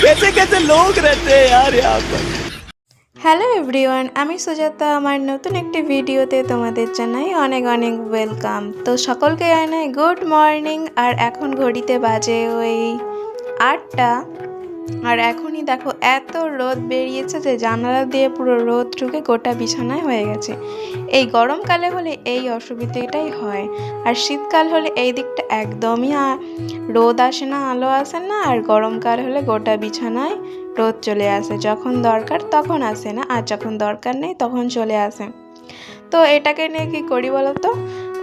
कैसे कैसे लोग रहते हैं यार यहाँ पर। হ্যালো এভরিওয়ান, আমি সুজাতা। আমার নতুন একটি ভিডিওতে তোমাদের জানাই অনেক অনেক ওয়েলকাম। তো সকলকে জানাই গুড মর্নিং। আর এখন ঘড়িতে বাজে ওই 8টা। আর এখনই দেখো এত রোদ বেরিয়েছে যে জানালা দিয়ে পুরো রোদ ঢুকে গোটা বিছানায় হয়ে গেছে। এই গরমকালে হলে এই অসুবিধাটাই হয়, আর শীতকাল হলে এই দিকটা একদমই রোদ আসে না, আলো আসে না। আর গরমকাল হলে গোটা বিছানায় রোদ চলে আসে, যখন দরকার তখন আসে না, আর যখন দরকার নেই তখন চলে আসে। তো এটাকে নিয়ে কী করি বলো তো?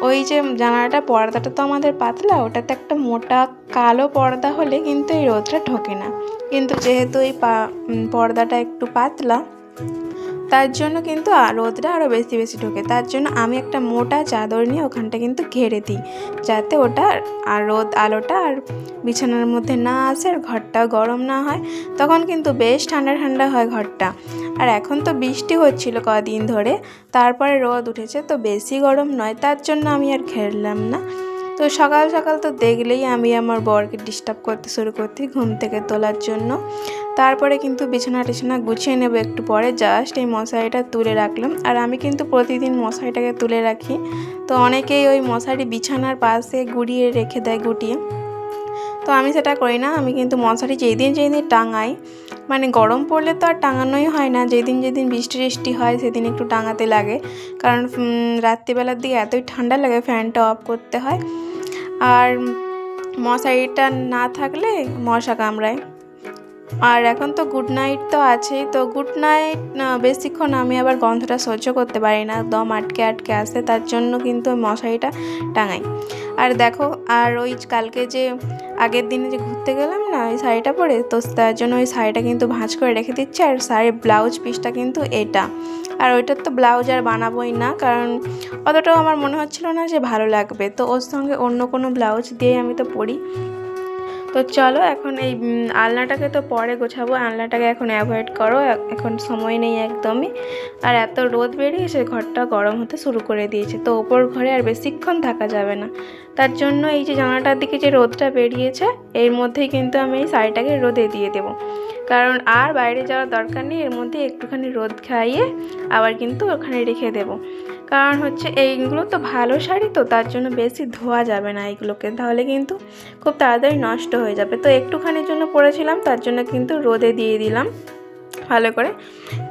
ওই যে জানালাটা পর্দাটা তো আমাদের পাতলা, ওটাতে একটা মোটা কালো পর্দা হলে কিন্তু এই রোদটা ঢোকে না। কিন্তু যেহেতু এই পর্দাটা একটু পাতলা, তার জন্য কিন্তু রোদটা আরও বেশি বেশি ঢোকে। তার জন্য আমি একটা মোটা চাদর নিয়ে ওখানটা কিন্তু ঘেরে দিই, যাতে ওটা আর আলোটা আর বিছানার মধ্যে না আসে, আর ঘরটাও গরম না হয়। তখন কিন্তু বেশ ঠান্ডা ঠান্ডা হয় ঘরটা। আর এখন তো বৃষ্টি হচ্ছিল কদিন ধরে, তারপরে রোদ উঠেছে, তো বেশি গরম নয়, তার জন্য আমি আর ঘেরলাম না। তো সকাল সকাল তো দেখলেই আমি আমার বরকে ডিস্টার্ব করতে শুরু করছি ঘুম থেকে তোলার জন্য। তারপরে কিন্তু বিছানা টিছানা গুছিয়ে নেব একটু পরে। জাস্ট এই মশারিটা তুলে রাখলাম, আর আমি কিন্তু প্রতিদিন মশারিটাকে তুলে রাখি। তো অনেকেই ওই মশারি বিছানার পাশে গুড়িয়ে রেখে দেয় গুটিয়ে, তো আমি সেটা করি না। আমি কিন্তু মশারি যেদিন টাঙাই, মানে গরম পড়লে তো আর টাঙানোই হয় না, যেদিন বৃষ্টি টিষ্টি হয় সেদিন একটু টাঙাতে লাগে, কারণ রাত্রিবেলার দিকে এতই ঠান্ডা লাগে, ফ্যানটা অফ করতে হয়। আর মশারিটা না থাকলে মশা কামড়ায়। আর এখন তো গুড নাইট তো আছেই, তো গুড নাইট বেশিক্ষণ আমি আবার গন্ধটা সহ্য করতে পারি না, দম আটকে আটকে আসে, তার জন্য কিন্তু ওই মশারিটা টাঙাই। আর দেখো, আর ওই কালকে যে আগের দিনে যে ঘুরতে গেলাম না ওই শাড়িটা পরে, তো তার জন্য ওই শাড়িটা কিন্তু ভাঁজ করে রেখে দিচ্ছি। আর শাড়ির ব্লাউজ পিসটা কিন্তু এটা, আর ওইটার তো ব্লাউজ আর বানাবোই না, কারণ অতটাও আমার মনে হচ্ছিল না যে ভালো লাগবে, তো ওর সঙ্গে অন্য কোনো ব্লাউজ দিয়ে আমি তো পরি। তো চলো এখন এই আলনাটাকে তো পরে গোছাবো, আলনাটাকে এখন অ্যাভয়েড করো, এখন সময় নেই একদমই। আর এত রোদ বেরিয়েছে, ঘরটা গরম হতে শুরু করে দিয়েছে, তো ওপর ঘরে আর বেশিক্ষণ থাকা যাবে না। তার জন্য এই যে জানালাটার দিকে যে রোদটা বেরিয়েছে, এর মধ্যেই কিন্তু আমি এই শাড়িটাকে রোদে দিয়ে দেবো, কারণ আর বাইরে যাওয়ার দরকার নেই। এর মধ্যে একটুখানি রোদ খাইয়ে আবার কিন্তু ওখানে রেখে দেবো, কারণ হচ্ছে এইগুলো তো ভালো শাড়ি, তো তার জন্য বেশি ধোয়া যাবে না এইগুলোকে, তাহলে কিন্তু খুব তাড়াতাড়ি নষ্ট হয়ে যাবে। তো একটুখানির জন্য পরেছিলাম, তার জন্য কিন্তু রোদে দিয়ে দিলাম ভালো করে।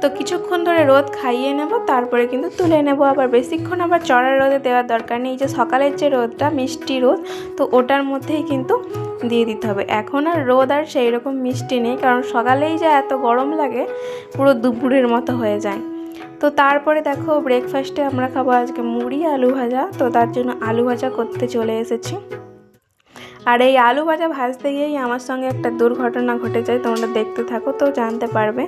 তো কিছুক্ষণ ধরে রোদ খাইয়ে নেব, তারপরে কিন্তু তুলে নেব। আবার বেশিক্ষণ আবার চড়া রোদে দেওয়ার দরকার নেই, যে সকালের যে রোদটা মিষ্টি রোদ, তো ওটার মধ্যেই কিন্তু দিয়ে দিতে হবে। এখন আর রোদ আর সেই রকম মিষ্টি নেই, কারণ সকালেই যা এত গরম লাগে, পুরো দুপুরের মতো হয়ে যায়। তো তারপরে দেখো ব্রেকফাস্টে আমরা খাবো আজকে মুড়ি আলু ভাজা, তো তার জন্য আলু ভাজা করতে চলে এসেছি। আর এই আলু ভাজা ভাজতে গিয়েই আমার সঙ্গে একটা দুর্ঘটনা ঘটে যায়, তোমরা দেখতে থাকো তো জানতে পারবে।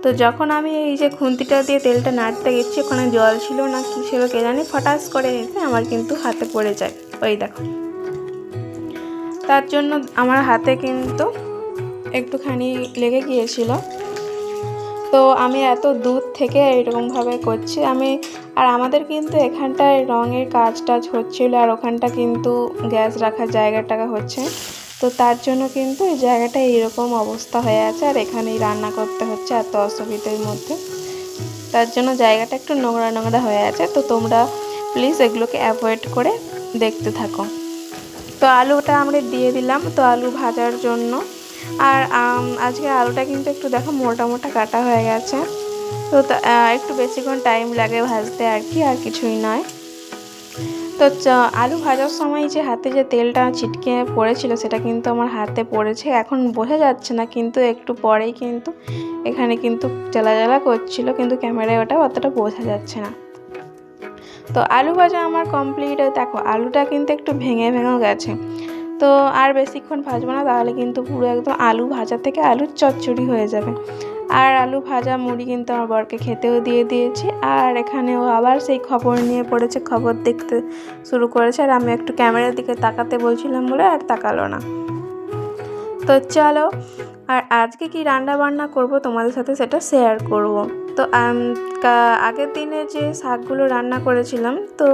তো যখন আমি এই যে খুন্তিটা দিয়ে তেলটা নাড়তে গেছি, ওখানে জল ছিল না কী ছিল কে জানি, ফটাস করে এসে আমার কিন্তু হাতে পড়ে যায়, ওই দেখো। তার জন্য আমার হাতে কিন্তু একটুখানি লেগে গিয়েছিল। তো আমি এত দূর থেকে এরকমভাবে করছি আমি। আর আমাদের কিন্তু এখানটায় রঙের কাজ টাজ হচ্ছিলো, আর ওখানটা কিন্তু গ্যাস রাখার জায়গাটা হচ্ছে, তো তার জন্য কিন্তু এই জায়গাটা এইরকম অবস্থা হয়ে আছে, আর এখানেই রান্না করতে হচ্ছে এত অসুবিধার মধ্যে। তার জন্য জায়গাটা একটু নোংরা নোংরা হয়ে আছে, তো তোমরা প্লিজ এগুলোকে অ্যাভয়েড করে দেখতে থাকো। তো আলুটা আমরা দিয়ে দিলাম তো আলু ভাজার জন্য। আর আজকে আলুটা কিন্তু একটু দেখো মোটা মোটা কাটা হয়ে গেছে, তো একটু বেশিক্ষণ টাইম লাগে ভাজতে আর কি, আর কিছুই নয়। তো আলু ভাজার সময় যে হাতে যে তেলটা ছিটকে পড়েছিল, সেটা কিন্তু আমার হাতে পড়েছে, এখন বোঝা যাচ্ছে না, কিন্তু একটু পরেই কিন্তু এখানে কিন্তু জ্বালা জ্বালা করছিল, কিন্তু ক্যামেরায় ওটা অতটা বোঝা যাচ্ছে না। তো আলু ভাজা আমার কমপ্লিট। দেখো আলুটা কিন্তু একটু ভেঙে ভেঙেও গেছে, তো আর বেশিক্ষণ ভাজবো না, তাহলে কিন্তু পুরো একদম আলু ভাজা থেকে আলুর চচ্চড়ি হয়ে যাবে। আর আলু ভাজা মুড়ি কিন্তু আমার বরকে খেতেও দিয়ে দিয়েছি। আর এখানেও আবার সেই খবর নিয়ে পড়েছে, খবর দেখতে শুরু করেছে, আর আমি একটু ক্যামেরার দিকে তাকাতে বলছিলাম বলে আর তাকালো না। তো চলো আর আজকে কি রান্না বান্না করব তোমাদের সাথে সেটা শেয়ার করব। তো আগের দিনে যে শাকগুলো রান্না করেছিলাম, তো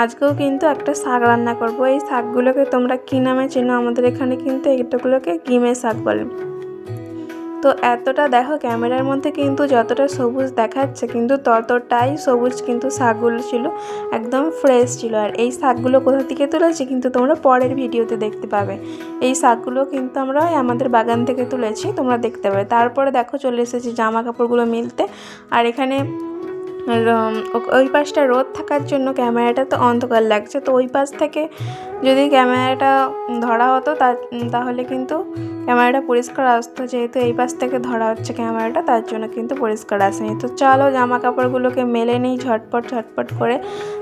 আজকেও কিন্তু একটা শাক রান্না করব। এই শাকগুলোকে তোমরা কী নামে চেনো? আমাদের এখানে কিন্তু এটাগুলোকে গিমে শাক বলে। তো এতটা দেখো ক্যামেরার মধ্যে কিন্তু যতটা সবুজ দেখাচ্ছে কিন্তু ততটাই সবুজ কিন্তু শাকগুলো ছিল, একদম ফ্রেশ ছিল। আর এই শাকগুলো কোথা থেকে তুলেছি কিন্তু তোমরা পরের ভিডিওতে দেখতে পাবে। এই শাকগুলো কিন্তু আমরা আমাদের বাগান থেকে তুলেছি, তোমরা দেখতে পাবে। তারপরে দেখো চলে এসেছি জামা কাপড়গুলো মিলতে। আর এখানে ওই পাশটা রোদ থাকার জন্য ক্যামেরাটা তো অন্ধকার লাগছে। তো ওই পাশ থেকে যদি ক্যামেরাটা ধরা হতো তাহলে কিন্তু ক্যামেরাটা পরিষ্কার আসতো, যেহেতু এই পাশ থেকে ধরা হচ্ছে ক্যামেরাটা, তার জন্য কিন্তু পরিষ্কার আসেনি। তো চলো জামা কাপড়গুলোকে মেলে নিই ঝটপট ঝটপট করে,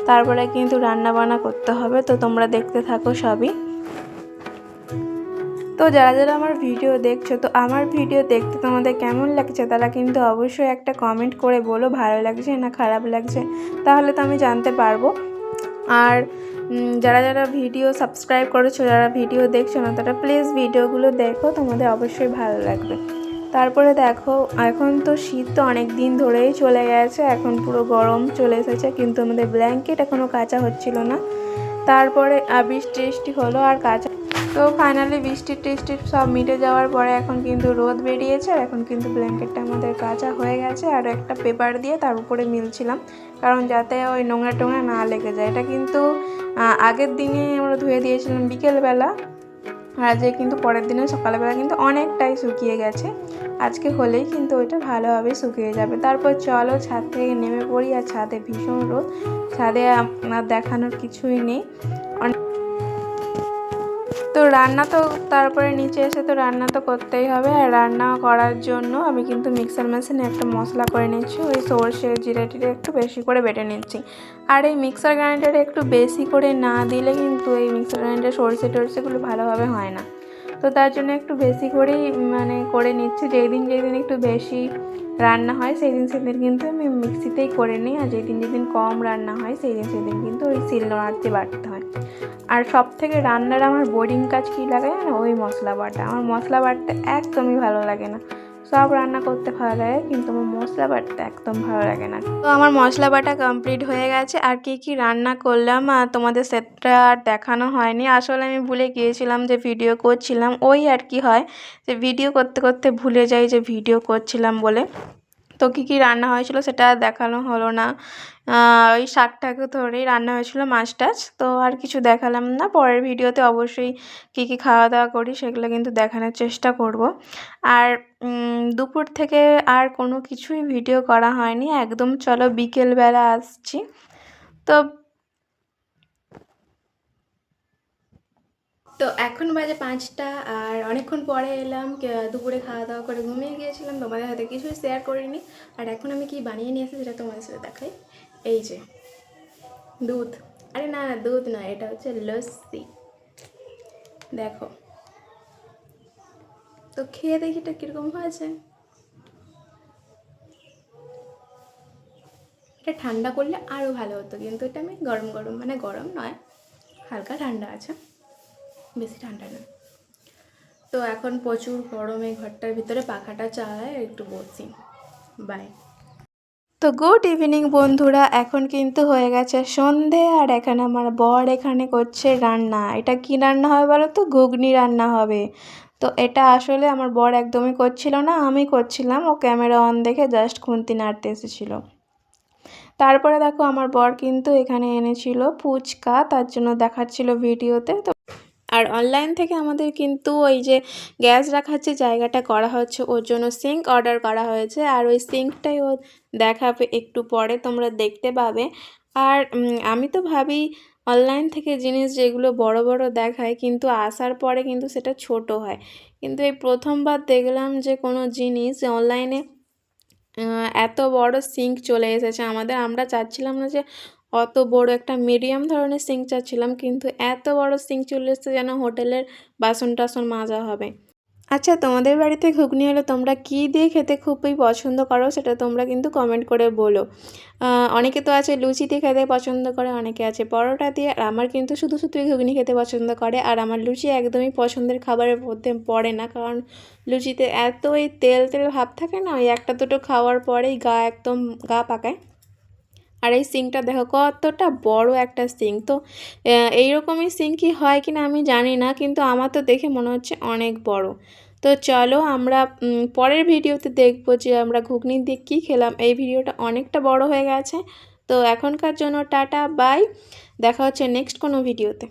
তারপরে কিন্তু রান্না বান্না করতে হবে। তো তোমরা দেখতে থাকো সবই। তো যারা যারা আমার ভিডিও দেখছো, তো আমার ভিডিও দেখতে তোমাদের কেমন লাগছে তারা কিন্তু অবশ্যই একটা কমেন্ট করে বলো ভালো লাগছে না খারাপ লাগছে, তাহলে তো আমি জানতে পারবো। আর যারা যারা ভিডিও সাবস্ক্রাইব করেছো, যারা ভিডিও দেখছো না, তারা প্লিজ ভিডিওগুলো দেখো, তোমাদের অবশ্যই ভালো লাগবে। তারপরে দেখো এখন তো শীত তো অনেক দিন ধরেই চলে গেছে, এখন পুরো গরম চলে এসেছে, কিন্তু আমাদের ব্ল্যাঙ্কেট এখনও কাচা হচ্ছিল না। তারপরে বৃষ্টি হলো আর কাচা, তো ফাইনালি বৃষ্টি সব মিটে যাওয়ার পরে এখন কিন্তু রোদ বেরিয়েছে। আর এখন কিন্তু ব্ল্যাঙ্কেটটা আমাদের কাচা হয়ে গেছে, আর একটা পেপার দিয়ে তার উপরে মিলছিলাম, কারণ যাতে ওই নোংরা টোংরা না লেগে যায়। এটা কিন্তু আগের দিনে আমরা ধুয়ে দিয়েছিলাম বিকেলবেলা, আর যে কিন্তু পরের দিনে সকালবেলা কিন্তু অনেকটাই শুকিয়ে গেছে। আজকে হলেই কিন্তু ওইটা ভালোভাবে শুকিয়ে যাবে। তারপর চলো ছাদ থেকে নেমে পড়ি। আর ছাদে ভীষণ রোদ, ছাদে আপনার দেখানোর কিছুই নেই। তো রান্না তো তারপরে নিচে এসে তো রান্না তো করতেই হবে। আর রান্না করার জন্য আমি কিন্তু মিক্সার মেশিনে একটা মশলা করে নিচ্ছি, ওই সর্ষে জিরে টিরে একটু বেশি করে বেটে নিচ্ছি। আর এই মিক্সার গ্রাইন্ডারে একটু বেশি করে না দিলে কিন্তু এই মিক্সার গ্রাইন্ডারে সর্ষে টর্ষেগুলো ভালোভাবে হয় না। তো তার জন্য একটু বেশি করেই করে নিচ্ছি। যেই দিন একটু বেশি রান্না হয় সেই দিন কিন্তু আমি মিক্সিতেই করে নিই, আর যেদিন কম রান্না হয় সেই দিন কিন্তু ওই শিলনোড়াতে বাটতে হয়। আর সব থেকে রান্নার আমার বোরিং কাজ কী লাগে না, ওই মশলা বাটা। আমার মশলা বাটতে একদমই ভালো লাগে না। সব রান্না করতে ভালো লাগে, কিন্তু আমার মশলা বাটতে একদম ভালো লাগে না। তো আমার মশলা বাটা কমপ্লিট হয়ে গেছে। আর কি রান্না করলাম আর তোমাদের সেটা আর দেখানো হয়নি। আসলে আমি ভুলে গিয়েছিলাম যে ভিডিও করছিলাম, ওই আর কি হয় যে ভিডিও করতে করতে ভুলে যাই যে ভিডিও করছিলাম বলে। তো কী রান্না হয়েছিল সেটা দেখানো হলো না। ওই শাকটাকে ধরেই রান্না হয়েছিল, মাছ টাছ। তো আর কিছু দেখালাম না। পরের ভিডিওতে অবশ্যই কী খাওয়া দাওয়া করি সেগুলো কিন্তু দেখানোর চেষ্টা করব। আর দুপুর থেকে আর কোনো কিছুই ভিডিও করা হয়নি, একদম চলো বিকেলবেলা আসছি। তো এখন বাজে 5টা, আর অনেকক্ষণ পরে এলাম। দুপুরে খাওয়া দাওয়া করে ঘুমিয়ে গিয়েছিলাম, তোমাদের হাতে কিছুই শেয়ার করিনি। আর এখন আমি কি বানিয়ে নিয়ে এসেছি সেটা তোমাদের সাথে দেখাই। এই যে দুধ, আরে না দুধ না, এটা হচ্ছে লস্যি, দেখো। তো খেয়ে দেখি এটা কীরকম হয়েছে। এটা ঠান্ডা করলে আরও ভালো হতো, কিন্তু এটা আমি গরম গরম নয়, হালকা ঠান্ডা আছে, বেশি ঠান্ডা না। তো এখন প্রচুর গরমে ঘরটার ভিতরে পাখাটা চালায় একটু বসি। বাই। তো গুড ইভিনিং বন্ধুরা, এখন কিন্তু হয়ে গেছে সন্ধে। আর এখানে আমার বর এখানে করছে রান্না। এটা কি রান্না হবে বলো তো? ঘুগনি রান্না হবে। তো এটা আসলে আমার বর একদমই করছিল না, আমি করছিলাম। ও ক্যামেরা অন দেখে জাস্ট খুন্তি নাড়তে এসেছিলো। তারপরে দেখো আমার বর কিন্তু এখানে এনেছিল ফুচকা, তার জন্য দেখাচ্ছিল ভিডিওতে। তো আর অনলাইন থেকে আমাদের কিন্তু ওই যে গ্যাস রাখার যে জায়গাটা করা হচ্ছে, ওর জন্য সিঙ্ক অর্ডার করা হয়েছে। আর ওই সিঙ্কটাই ও দেখাবে একটু পরে, তোমরা দেখতে পাবে। আর আমি তো ভাবি অনলাইন থেকে জিনিস যেগুলো বড় বড় দেখায়, কিন্তু আসার পরে কিন্তু সেটা ছোট হয়। কিন্তু এই প্রথমবার দেখলাম যে কোনো জিনিস অনলাইনে এত বড় সিঙ্ক চলে এসেছে আমাদের। আমরা চাচ্ছিলাম না যে অত বড়, একটা মিডিয়াম ধরনের সিঙ্ক চাচ্ছিলাম, কিন্তু এত বড় সিঙ্ক চলে এসেছে যেন হোটেলের বাসন টাসন মাজা হবে। আচ্ছা, তোমাদের বাড়িতে ঘুগনি হলে তোমরা কী দিয়ে খেতে খুবই পছন্দ করো সেটা তোমরা কিন্তু কমেন্ট করে বলো। অনেকে তো আছে লুচি দিয়ে খেতে পছন্দ করে, অনেকে আছে পরোটা দিয়ে, আর আমার কিন্তু শুধু শুধুই ঘুগনি খেতে পছন্দ করে। আর আমার লুচি একদমই পছন্দের খাবারের মধ্যে পড়ে না, কারণ লুচিতে এত ওই তেল তেল ভাব থাকে না, ওই একটা দুটো খাওয়ার পরেই একদম গা পাকায়। আর এই সিঙ্কটা দেখো কতটা বড় একটা সিঙ্ক। তো এইরকমই সিঙ্ক কি হয় কিনা আমি জানি না, কিন্তু আমার তো দেখে মনে হচ্ছে অনেক বড়। তো চলো আমরা পরের ভিডিওতে দেখবো যে আমরা ঘুগনি দিয়ে কী খেলাম। এই ভিডিওটা অনেকটা বড় হয়ে গেছে, তো এখনকার জন্য টাটা বাই, দেখা হচ্ছে নেক্সট কোনো ভিডিওতে।